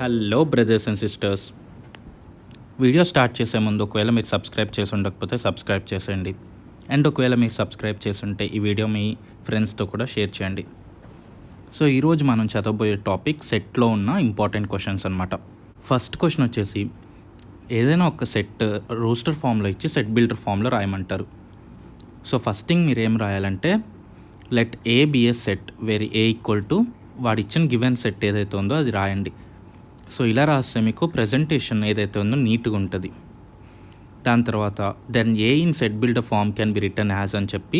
Hello brothers and sisters, video start చేసే ముందు ఒకవేళ మీరు సబ్స్క్రైబ్ చేసి ఉండకపోతే సబ్స్క్రైబ్ చేసేయండి. అండ్ ఒకవేళ మీరు సబ్స్క్రైబ్ చేస్తుంటే ఈ వీడియో మీ ఫ్రెండ్స్తో కూడా షేర్ చేయండి. సో ఈరోజు మనం చదవబోయే టాపిక్ సెట్లో ఉన్న ఇంపార్టెంట్ క్వశ్చన్స్ అనమాట. ఫస్ట్ క్వశ్చన్ వచ్చేసి, ఏదైనా ఒక సెట్ రోస్టర్ ఫామ్లో ఇచ్చి సెట్ బిల్డర్ ఫామ్లో రాయమంటారు. సో ఫస్ట్ థింగ్ మీరు ఏం రాయాలంటే, let A be a set where A equal to వాడు ఇచ్చిన గివెన్ సెట్ ఏదైతే ఉందో అది రాయండి. సో ఇలా రాస్తే మీకు ప్రజెంటేషన్ ఏదైతే ఉందో నీట్గా ఉంటుంది. దాని తర్వాత then A in set builder form can be written as అని చెప్పి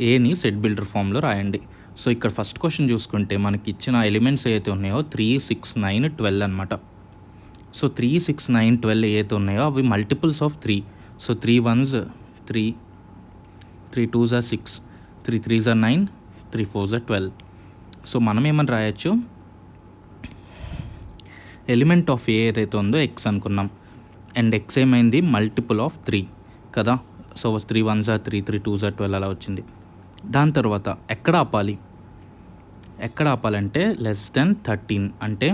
ఏని సెట్ బిల్డర్ ఫామ్లో రాయండి. సో ఇక్కడ ఫస్ట్ క్వశ్చన్ చూసుకుంటే మనకి ఇచ్చిన ఎలిమెంట్స్ ఏవైతే ఉన్నాయో 3, 6, 9, 12 అనమాట. సో 3, 6, 9, 12 ఏవైతే ఉన్నాయో అవి multiples of 3. So 3 1s 3, 3 2s 6, 3 3s 9, 3 4s 12. So మనం ఏమని రాయొచ్చు, ఎలిమెంట్ ఆఫ్ ఏ ఏదైతే ఉందో ఎక్స్ అనుకున్నాం, అండ్ ఎక్స్ ఏమైంది మల్టిపుల్ ఆఫ్ 3 కదా. సో 3 1s 3, 3 2s 12 అలా వచ్చింది. దాని తర్వాత ఎక్కడ ఆపాలంటే లెస్ దెన్ 13, అంటే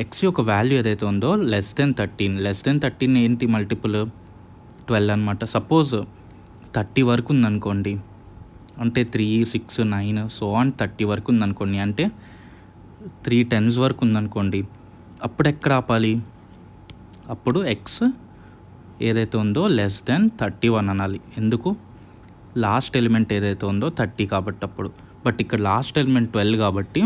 ఎక్స్ యొక్క వాల్యూ ఏదైతే ఉందో లెస్ దెన్ 13 ఏంటి మల్టిపుల్ 12 అనమాట. సపోజ్ 30 వరకు ఉందనుకోండి, అంటే 3, 6, 9 సో ఆన్ 30 వరకు ఉందనుకోండి, అంటే 3 10s వరకు ఉందనుకోండి, అప్పుడు ఎక్కడ ఆపాలి, అప్పుడు ఎక్స్ ఏదైతే ఉందో లెస్ దెన్ 31 అనాలి. ఎందుకు, లాస్ట్ ఎలిమెంట్ ఏదైతే ఉందో 30 కాబట్టి అప్పుడు. బట్ ఇక్కడ లాస్ట్ ఎలిమెంట్ 12 కాబట్టి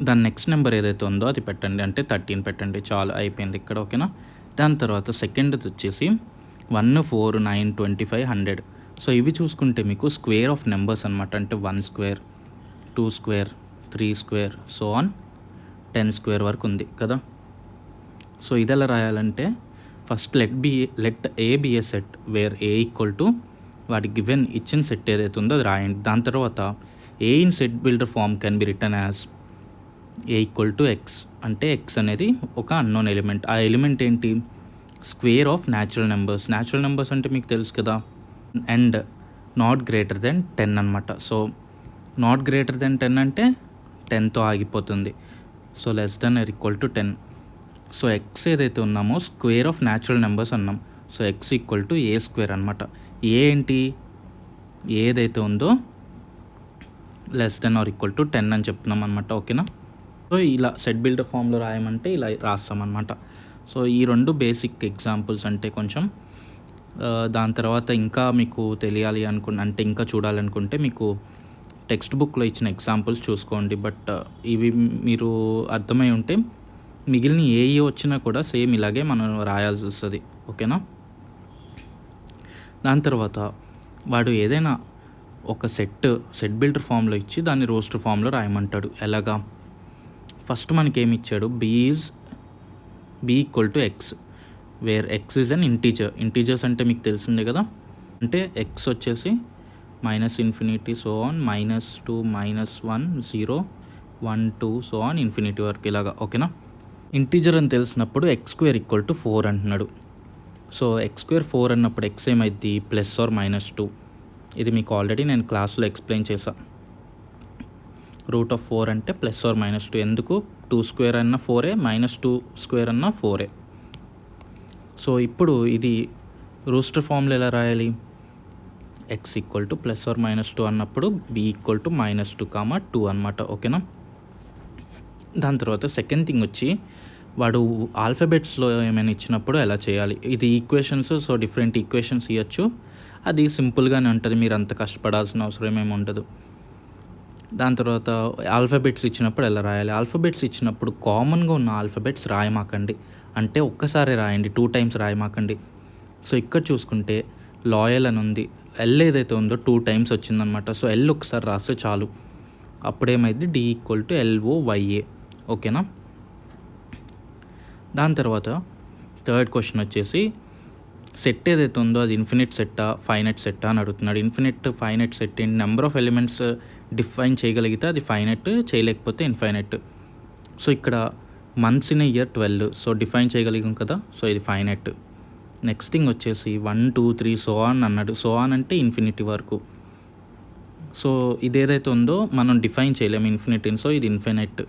దాని నెక్స్ట్ నెంబర్ ఏదైతే ఉందో అది పెట్టండి, అంటే 13 పెట్టండి, చాలు అయిపోయింది ఇక్కడ. ఓకేనా. దాని తర్వాత సెకండ్ది వచ్చేసి 1, 4, 9, 25, 100. సో ఇవి చూసుకుంటే మీకు స్క్వేర్ ఆఫ్ నెంబర్స్ అనమాట, అంటే 1 square, 2 square, 3 square so on 10 square వరకు ఉంది కదా. సో ఇది ఎలా రాయాలంటే, first let A be a set where A equal to వాటి గివెన్ ఇచ్చిన సెట్ ఏదైతే ఉందో అది రాయండి. దాని తర్వాత A in set builder form can be written as A equal to X, అంటే ఎక్స్ అనేది ఒక అన్నోన్ ఎలిమెంట్. ఆ ఎలిమెంట్ ఏంటి, స్క్వేర్ ఆఫ్ న్యాచురల్ నెంబర్స్ అంటే మీకు తెలుసు కదా, అండ్ నాట్ గ్రేటర్ దెన్ 10 అనమాట. సో నాట్ గ్రేటర్ దెన్ 10 అంటే 10తో ఆగిపోతుంది. So less than or equal to 10. So x ఏదైతే ఉన్నామో స్క్వేర్ ఆఫ్ న్యాచురల్ నెంబర్స్ అన్నాం. So x equal to A square అనమాట. ఏ ఏంటి, ఏదైతే ఉందో less than or equal to 10 అని చెప్తున్నాం అనమాట. ఓకేనా. సో ఇలా సెట్ బిల్డర్ ఫామ్లో రాయమంటే ఇలా రాస్తామన్నమాట. సో ఈ 2 బేసిక్ ఎగ్జాంపుల్స్ అంటే కొంచెం దాని తర్వాత ఇంకా మీకు తెలియాలి అంటే ఇంకా చూడాలనుకుంటే మీకు టెక్స్ట్ బుక్లో ఇచ్చిన ఎగ్జాంపుల్స్ చూసుకోండి. బట్ ఇవి మీరు అర్థమై ఉంటే మిగిలిన ఏ వచ్చినా కూడా సేమ్ ఇలాగే మనం రాయాల్సి వస్తుంది. ఓకేనా. దాని తర్వాత వాడు ఏదైనా ఒక సెట్ బిల్డర్ ఫామ్లో ఇచ్చి దాన్ని రోస్టర్ ఫామ్లో రాయమంటాడు. ఎలాగా, ఫస్ట్ మనకి ఏమి ఇచ్చాడు, B equal to x where x is an integers అంటే మీకు తెలిసిందే కదా, అంటే ఎక్స్ వచ్చేసి -∞ so on -2, -1, 0, 1, 2 so on infinity వరకు ఇలాగా. ఓకేనా. ఇంటీజర్ అని తెలిసినప్పుడు ఎక్స్ స్క్వేర్ ఈక్వల్ టు 4 అంటున్నాడు. సో ఎక్స్ స్క్వేర్ 4 అన్నప్పుడు ఎక్స్ ఏమైంది +or-2. ఇది మీకు ఆల్రెడీ నేను క్లాస్లో ఎక్స్ప్లెయిన్ చేశాను. √4 అంటే +or-2. ఎందుకు, 2 స్క్వేర్ అన్న 4, -2 స్క్వేర్ అన్న 4. సో ఇప్పుడు ఇది రోస్టర్ ఫామ్లో ఎలా రాయాలి, ఎక్స్ ఈక్వల్ టు +or-2 అన్నప్పుడు బి ఈక్వల్ టు -2, 2 అనమాట. ఓకేనా. దాని తర్వాత సెకండ్ థింగ్ వచ్చి, వాడు ఆల్ఫాబెట్స్లో ఏమైనా ఇచ్చినప్పుడు ఎలా చేయాలి. ఇది ఈక్వేషన్స్, సో డిఫరెంట్ ఈక్వేషన్స్ ఇవ్వచ్చు, అది సింపుల్గానే ఉంటుంది, మీరు అంత కష్టపడాల్సిన అవసరం ఏమేమి ఉండదు. దాని తర్వాత ఆల్ఫాబెట్స్ ఇచ్చినప్పుడు ఎలా రాయాలి. ఆల్ఫాబెట్స్ ఇచ్చినప్పుడు కామన్గా ఉన్న ఆల్ఫాబెట్స్ రాయమాకండి, అంటే ఒక్కసారి రాయండి, 2 times రాయమాకండి. సో ఇక్కడ చూసుకుంటే లాయల్ అని ఉంది, ఎల్ ఏదైతే ఉందో 2 times వచ్చిందనమాట. సో ఎల్ ఒకసారి రాస్తే చాలు, అప్పుడేమైంది డి ఈక్వల్ టు LOYA. ఓకేనా. దాని తర్వాత థర్డ్ క్వశ్చన్ వచ్చేసి, సెట్ ఏదైతే ఉందో అది ఇన్ఫినిట్ సెట్టా ఫైనైట్ సెట్టా అని అడుగుతున్నాడు. ఫైనైట్ సెట్ ఏంటి, నెంబర్ ఆఫ్ ఎలిమెంట్స్ డిఫైన్ చేయగలిగితే అది ఫైనైట్, చేయలేకపోతే ఇన్ఫైనైట్. సో ఇక్కడ months in year 12, so define చేయగలిగాం కదా, సో ఇది ఫైనైట్. నెక్స్ట్ థింగ్ వచ్చేసి 1, 2, 3 సో ఆన్ అన్నాడు. సో ఆన్ అంటే ఇన్ఫినిటీ వరకు. సో ఇది ఏదైతే ఉందో మనం డిఫైన్ చేయలేము ఇన్ఫినిటీని, సో ఇది ఇన్ఫినైట్.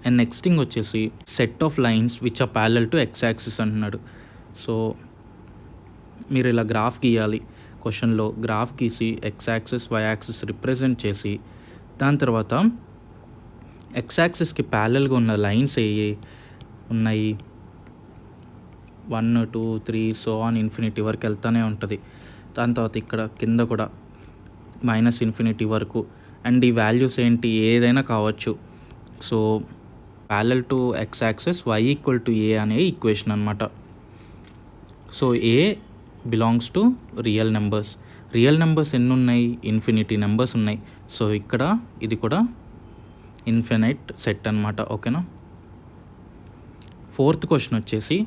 అండ్ నెక్స్ట్ థింగ్ వచ్చేసి set of lines which are parallel to x axis అంటున్నాడు. సో మీరు ఇలా గ్రాఫ్ గీయాలి. క్వశ్చన్లో గ్రాఫ్ గీసి x axis y axis represent చేసి దాని తర్వాత ఎక్స్ యాక్సిస్కి ప్యారలల్గా ఉన్న లైన్స్ ఏ ఉన్నాయి 1 2 3 సో ఆన్ ఇన్ఫినిటీ వరకు వెళ్తూనే ఉంటుంది. దాని తర్వాత ఇక్కడ కింద కూడా -∞ వరకు. అండ్ ఈ వాల్యూస్ ఏంటి ఏదైనా కావచ్చు. So parallel to x axis y = a అనే ఈక్వేషన్ అనమాట. So a belongs to real numbers. Real numbers ఎన్ని ఉన్నాయి? ఇన్ఫినిటీ నెంబర్స్ ఉన్నాయి. సో ఇక్కడ ఇది కూడా ఇన్ఫినైట్ సెట్ అనమాట. ఓకేనా. 4th క్వశ్చన్ వచ్చేసి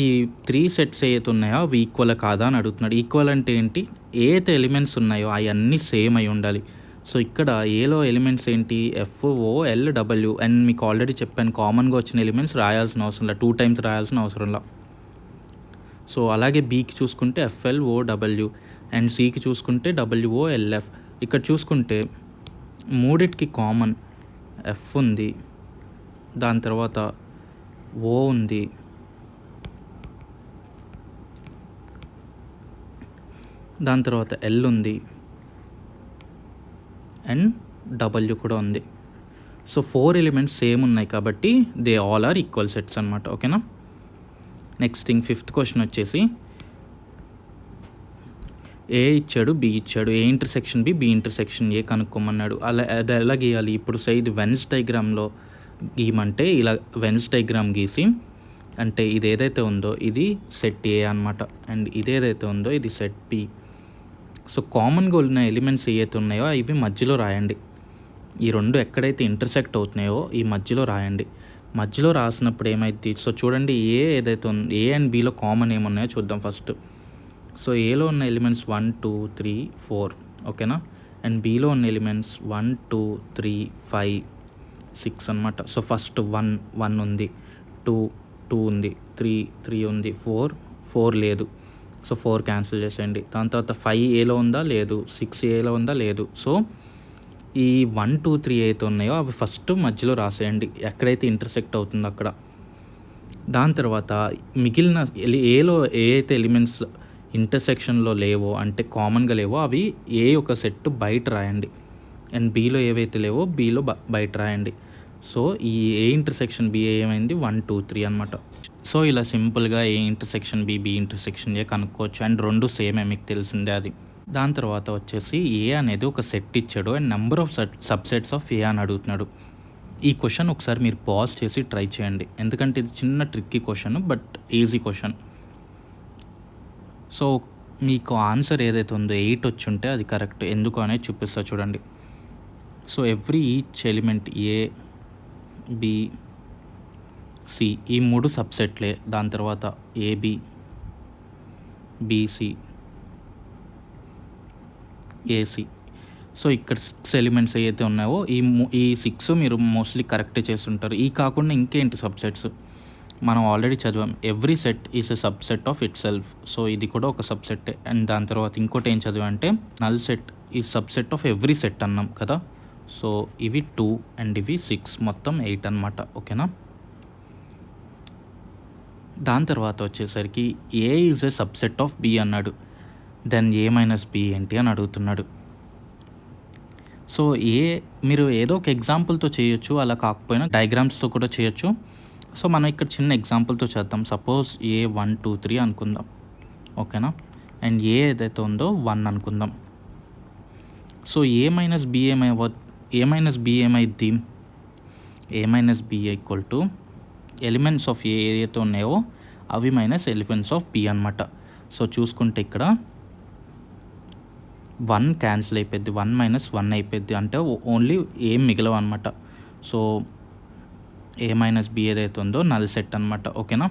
ఈ 3 సెట్స్ ఏవైతే ఉన్నాయో అవి ఈక్వల్ కాదా అని అడుగుతున్నాడు. ఈక్వల్ అంటే ఏంటి? ఏదైతే ఎలిమెంట్స్ ఉన్నాయో అవన్నీ సేమ్ అయి ఉండాలి. సో ఇక్కడ ఏలో ఎలిమెంట్స్ ఏంటి? FOLW. అండ్ మీకు ఆల్రెడీ చెప్పాను కామన్గా వచ్చిన ఎలిమెంట్స్ రాయాల్సిన అవసరం లేదు, 2 టైమ్స్ రాయాల్సిన అవసరం లేదు. సో అలాగే బీకి చూసుకుంటే FLOW అండ్ సికి చూసుకుంటే WOLF. ఇక్కడ చూసుకుంటే మూడిటికి కామన్ F ఉంది, దాని తర్వాత O ఉంది, దాని తర్వాత L ఉంది అండ్ W కూడా ఉంది. సో 4 ఎలిమెంట్స్ సేమ్ ఉన్నాయి కాబట్టి they all are equal sets అనమాట. ఓకేనా. నెక్స్ట్ థింగ్ 5th క్వశ్చన్ వచ్చేసి ఏ ఇచ్చాడు, బి ఇచ్చాడు, A intersection B, B intersection A కనుక్కోమన్నాడు. అది ఎలా గీయాలి? ఇప్పుడు ఇది వెన్స్ డయాగ్రామ్లో గీయమంటే ఇలా వెన్స్ డయాగ్రామ్ గీసి అంటే ఇది ఏదైతే ఉందో ఇది సెట్ ఏ అనమాట అండ్ ఇది ఏదైతే ఉందో ఇది సెట్ బి. సో కామన్గా ఉన్న ఎలిమెంట్స్ ఏవైతే ఉన్నాయో ఇవి మధ్యలో రాయండి. ఈ రెండు ఎక్కడైతే ఇంటర్సెక్ట్ అవుతున్నాయో ఈ మధ్యలో రాయండి. మధ్యలో రాసినప్పుడు ఏమైంది? సో చూడండి ఏదైతే ఉంది ఏ అండ్ బిలో కామన్ ఏమున్నాయో చూద్దాం ఫస్ట్. సో ఏలో ఉన్న ఎలిమెంట్స్ 1 2 3 4 ఓకేనా. అండ్ బిలో ఉన్న ఎలిమెంట్స్ 1 2 3 5 6 అనమాట. సో ఫస్ట్ 1 ఉంది, 2 ఉంది, 3 ఉంది, 4 లేదు. సో 4 క్యాన్సిల్ చేసేయండి. దాని తర్వాత 5 ఏలో ఉందా? లేదు. 6 ఏలో ఉందా? లేదు. సో ఈ 1 2 3 అయితే ఉన్నాయో అవి ఫస్ట్ మధ్యలో రాసేయండి ఎక్కడైతే ఇంటర్సెక్ట్ అవుతుందో అక్కడ. దాని తర్వాత మిగిలిన ఏలో ఏ అయితే ఎలిమెంట్స్ ఇంటర్సెక్షన్లో లేవో అంటే కామన్గా లేవో అవి ఏ ఒక సెట్ బయట రాయండి. అండ్ బీలో ఏవైతే లేవో బీలో బయట రాయండి. సో ఈ ఏ ఇంటర్సెక్షన్ బి ఏమైంది? 1 2 3 అనమాట. సో ఇలా సింపుల్గా A intersection B, B intersection A కనుక్కోవచ్చు. అండ్ రెండు సేమే, మీకు తెలిసిందే అది. దాని తర్వాత వచ్చేసి ఏ అనేది ఒక సెట్ ఇచ్చాడు and number of subsets of A అని అడుగుతున్నాడు. ఈ క్వశ్చన్ ఒకసారి మీరు పాజ్ చేసి ట్రై చేయండి, ఎందుకంటే ఇది చిన్న tricky question but easy question. So మీకు ఆన్సర్ ఏదైతే ఉందో 8 వచ్చి ఉంటే అది కరెక్ట్. ఎందుకు అనేది చూపిస్తా చూడండి. So every each element A B C ఈ 3 సబ్సెట్లే. దాని తర్వాత ఏబి బీసీ ఏసీ. సో ఇక్కడ 6 ఎలిమెంట్స్ ఏవైతే ఉన్నాయో ఈ 6 మీరు మోస్ట్లీ కరెక్టే చేస్తుంటారు. ఈ కాకుండా ఇంకేంటి సబ్సెట్స్ మనం ఆల్రెడీ చదివాం. Every set is a subset of it self. So ఇది కూడా ఒక సబ్సెట్టే. అండ్ దాని తర్వాత ఇంకోటి ఏం చదివామంటే నల్ సెట్ ఈ సబ్సెట్ ఆఫ్ ఎవ్రీ సెట్ అన్నాం కదా. సో ఇవి 2 అండ్ ఇవి 6 మొత్తం 8 అనమాట. ఓకేనా. దాని తర్వాత వచ్చేసరికి A is a subset of B అన్నాడు. దెన్ ఏ మైనస్ బి ఏంటి అని అడుగుతున్నాడు. సో మీరు ఏదో ఒక ఎగ్జాంపుల్తో చేయొచ్చు, అలా కాకపోయినా డయాగ్రామ్స్తో కూడా చేయొచ్చు. సో మనం ఇక్కడ చిన్న ఎగ్జాంపుల్తో చేద్దాం. సపోజ్ ఏ 1 2 3 అనుకుందాం. ఓకేనా. అండ్ ఏ ఏదైతే ఉందో 1 అనుకుందాం. సో ఏ మైనస్ బి ఏమైద్ది? A minus B equal to elements of A ఏదైతే ఉన్నాయో అవి మైనస్ ఎలిమెంట్స్ ఆఫ్ బి అనమాట. సో చూసుకుంటే ఇక్కడ 1 క్యాన్సిల్ అయిపోద్ది, 1 - 1 అయిపోద్ది, అంటే ఓన్లీ ఏం మిగలవు అనమాట. సో ఏ మైనస్ బి ఏదైతే ఉందో నల్ సెట్ అనమాట. ఓకేనా.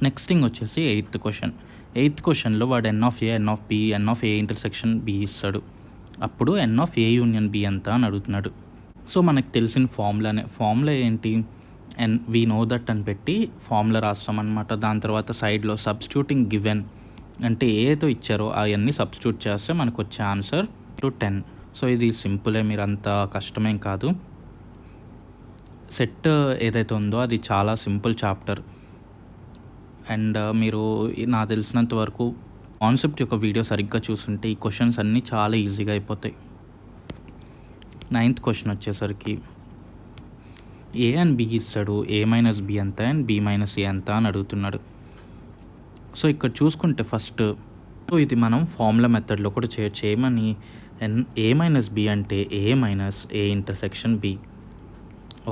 నెక్స్ట్ థింగ్ వచ్చేసి 8th క్వశ్చన్. 8th క్వశ్చన్లో వాడు ఎన్ ఆఫ్ ఏ ఇంటర్సెక్షన్ బి ఇస్తాడు. అప్పుడు ఎన్ ఆఫ్ ఏ యూనియన్ బి ఎంత అని అడుగుతున్నాడు. సో మనకు తెలిసిన ఫార్ములా ఏంటి? వీ నో దట్ అని పెట్టి ఫార్ములా రాస్తాం అనమాట. దాని తర్వాత సైడ్లో సబ్స్టిట్యూటింగ్ గివెన్ అంటే ఏదో ఇచ్చారో అవన్నీ సబ్స్టిట్యూట్ చేస్తే మనకు వచ్చే ఆన్సర్ 10. సో ఇది సింపులే, మీరు అంత కష్టమేం కాదు. సెట్ ఏదైతే ఉందో అది చాలా సింపుల్ చాప్టర్. అండ్ మీరు నాకు తెలిసినంత వరకు కాన్సెప్ట్ యొక్క వీడియో సరిగ్గా చూస్తుంటే ఈ క్వశ్చన్స్ అన్నీ చాలా ఈజీగా అయిపోతాయి. 9th క్వశ్చన్ వచ్చేసరికి ఏ అండ్ బి ఇస్తాడు, ఏ మైనస్ బి ఎంత అండ్ బి మైనస్ ఏ ఎంత అని అడుగుతున్నాడు. సో ఇక్కడ చూసుకుంటే ఫస్ట్ ఇది మనం ఫార్ములా మెథడ్లో కూడా చేయొచ్చు. ఏమని, ఏ మైనస్ బి అంటే ఏ మైనస్ ఏ ఇంటర్సెక్షన్ బి,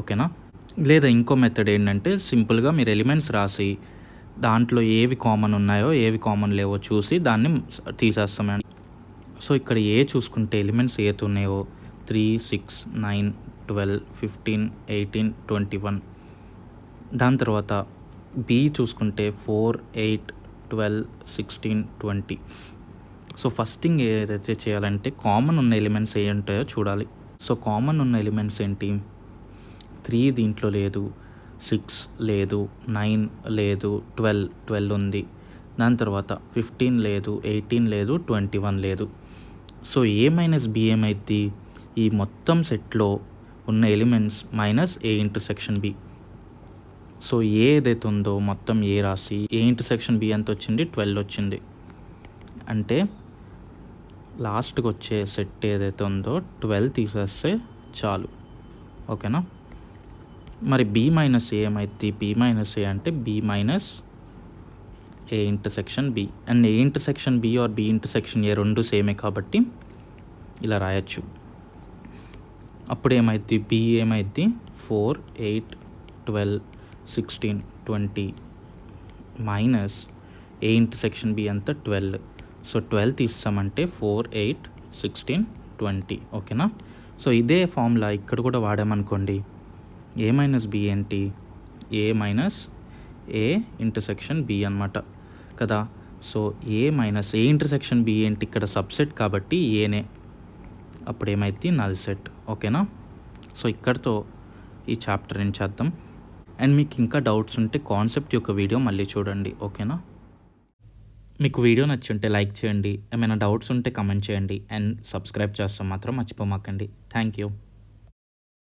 ఓకేనా. లేదా ఇంకో మెథడ్ ఏంటంటే సింపుల్గా మీరు ఎలిమెంట్స్ రాసి దాంట్లో ఏవి కామన్ ఉన్నాయో ఏవి కామన్ లేవో చూసి దాన్ని తీసేస్తామండి. సో ఇక్కడ ఏ చూసుకుంటే ఎలిమెంట్స్ ఏతో ఉన్నాయో 3, 6, 9, 12, 15, 18, 21. దాని తర్వాత బి చూసుకుంటే 4, 8, 12, 16, 20. సో ఫస్ట్ థింగ్ ఏదైతే చేయాలంటే కామన్ ఉన్న ఎలిమెంట్స్ ఏ ఉంటాయో చూడాలి. సో కామన్ ఉన్న ఎలిమెంట్స్ ఏంటి, 3 దీంట్లో లేదు, 6 లేదు, 9 లేదు, 12 ఉంది. దాని తర్వాత 15 లేదు, 18 లేదు, 21 లేదు. సో ఏ మైనస్ బి ఏమైంది, ఈ మొత్తం సెట్లో ఉన్న elements minus A intersection B. So A ఏదైతే ఉందో మొత్తం ఏ రాసి ఏ ఇంటర్సెక్షన్ బి ఎంత వచ్చింది, 12 వచ్చింది. అంటే లాస్ట్కి వచ్చే సెట్ ఏదైతే ఉందో 12 తీసేస్తే చాలు, ఓకేనా. మరి బి మైనస్ ఏ ఏమైంది, బి మైనస్ ఏ అంటే B minus A intersection B. And A intersection B or B intersection A రెండు సేమే కాబట్టి ఇలా రాయొచ్చు. అప్పుడు ఏమైంది, బి ఏమైంది 4, 8, 12, 16, 20 మైనస్ ఏ ఇంటర్సెక్షన్ బి అంతా 12. సో 12 తీస్తామంటే 4, 8, 16, 20, ఓకేనా. సో ఇదే ఫార్ములా ఇక్కడ కూడా వాడామనుకోండి, ఏ మైనస్ బి ఏంటి, A minus A intersection B అనమాట కదా. So A minus A intersection B ఏంటి, ఇక్కడ సబ్సెట్ కాబట్టి ఏనే, అప్పుడు ఏమైతే నల్ సెట్, ఓకేనా. సో ఇక్కడితో ఈ చాప్టర్ ఏం చేద్దాం. అండ్ మీకు ఇంకా డౌట్స్ ఉంటే కాన్సెప్ట్ యొక్క వీడియో మళ్ళీ చూడండి, ఓకేనా. మీకు వీడియో నచ్చుంటే లైక్ చేయండి, ఏమైనా డౌట్స్ ఉంటే కమెంట్ చేయండి, అండ్ సబ్స్క్రైబ్ చేస్తాం మాత్రం మర్చిపోమాకండి. Thank you.